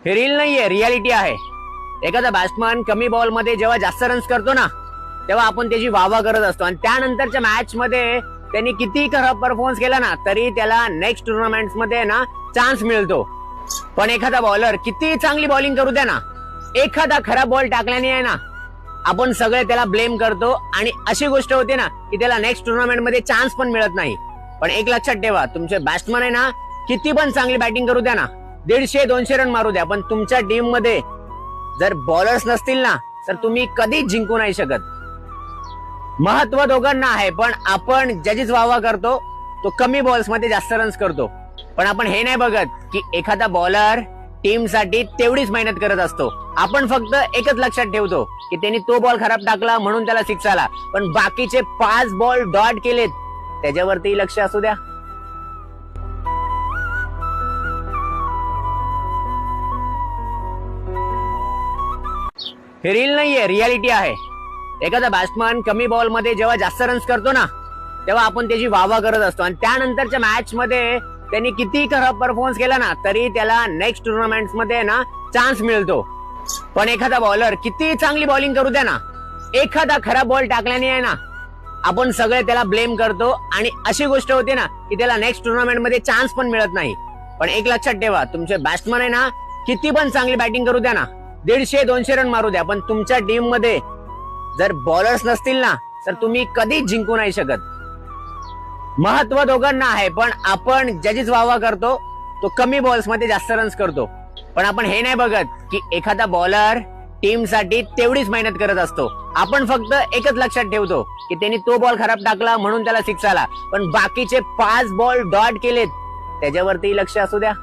हे रील नाहीये, रियालिटी आहे. एखादा बॅट्समन कमी बॉल मध्ये जेव्हा जास्त रन्स करतो ना, तेव्हा आपण त्याची वाहवा करत असतो आणि त्यानंतरच्या मॅच मध्ये त्यांनी किती खराब परफॉर्मन्स केला ना, तरी त्याला नेक्स्ट टुर्नामेंट मध्ये ना चान्स मिळतो. पण एखादा बॉलर किती चांगली बॉलिंग करू द्या ना, एखादा खराब बॉल टाकल्याने आहे ना, आपण सगळे त्याला ब्लेम करतो आणि अशी गोष्ट होते ना की त्याला नेक्स्ट टुर्नामेंट मध्ये चान्स पण मिळत नाही. पण एक लक्षात ठेवा, तुमचे बॅट्समन आहे ना, किती पण चांगली बॅटिंग करू द्या ना, 150-200 रन मारू द्या, पण तुमच्या टीम मध्ये जर बॉलर्स नसतील ना, तर तुम्ही कधीच जिंकू नाही शकत. महत्व दोघांना आहे, पण आपण ज्याचीच वाहवा करतो तो कमी बॉल्स मध्ये जास्त रन्स करतो. पण आपण हे नाही बघत की एखादा बॉलर टीम साठी तेवढीच मेहनत करत असतो. आपण फक्त एकच लक्षात ठेवतो की त्यांनी तो बॉल खराब टाकला म्हणून त्याला 6 आला, पण बाकीचे 5 बॉल डॉट केलेत त्याच्यावरती लक्ष असू द्या. हे रील नाहीये, रियालिटी आहे. एखादा बॅट्समन कमी बॉल मध्ये जेव्हा जास्त रन्स करतो ना, तेव्हा आपण त्याची वाहवा करत असतो आणि त्यानंतरच्या मॅच मध्ये त्यांनी किती खराब परफॉर्मन्स केला ना, तरी त्याला नेक्स्ट टुर्नामेंट मध्ये ना चान्स मिळतो. पण एखादा बॉलर किती चांगली बॉलिंग करू द्या ना, एखादा खराब बॉल टाकल्याने आहे ना, आपण सगळे त्याला ब्लेम करतो आणि अशी गोष्ट होते ना की त्याला नेक्स्ट टुर्नामेंट मध्ये चान्स पण मिळत नाही. पण एक लक्षात ठेवा, तुमचे बॅट्समन आहे ना, किती पण चांगली बॅटिंग करू द्या ना, 150-200 रन मारू द्या, पण तुमच्या टीम मध्ये जर बॉलर्स नसतील ना, तर तुम्ही कधीच जिंकू नाही शकत. महत्व दोघांना आहे, पण आपण ज्याचीच वाहवा करतो तो कमी बॉल्स मध्ये जास्त रन्स करतो. पण आपण हे नाही बघत की एखादा बॉलर टीम साठी तेवढीच मेहनत करत असतो. आपण फक्त एकच लक्षात ठेवतो की त्यांनी तो बॉल खराब टाकला म्हणून त्याला 6 आला, पण बाकीचे 5 बॉल डॉट केलेत त्याच्यावरती लक्ष असू द्या.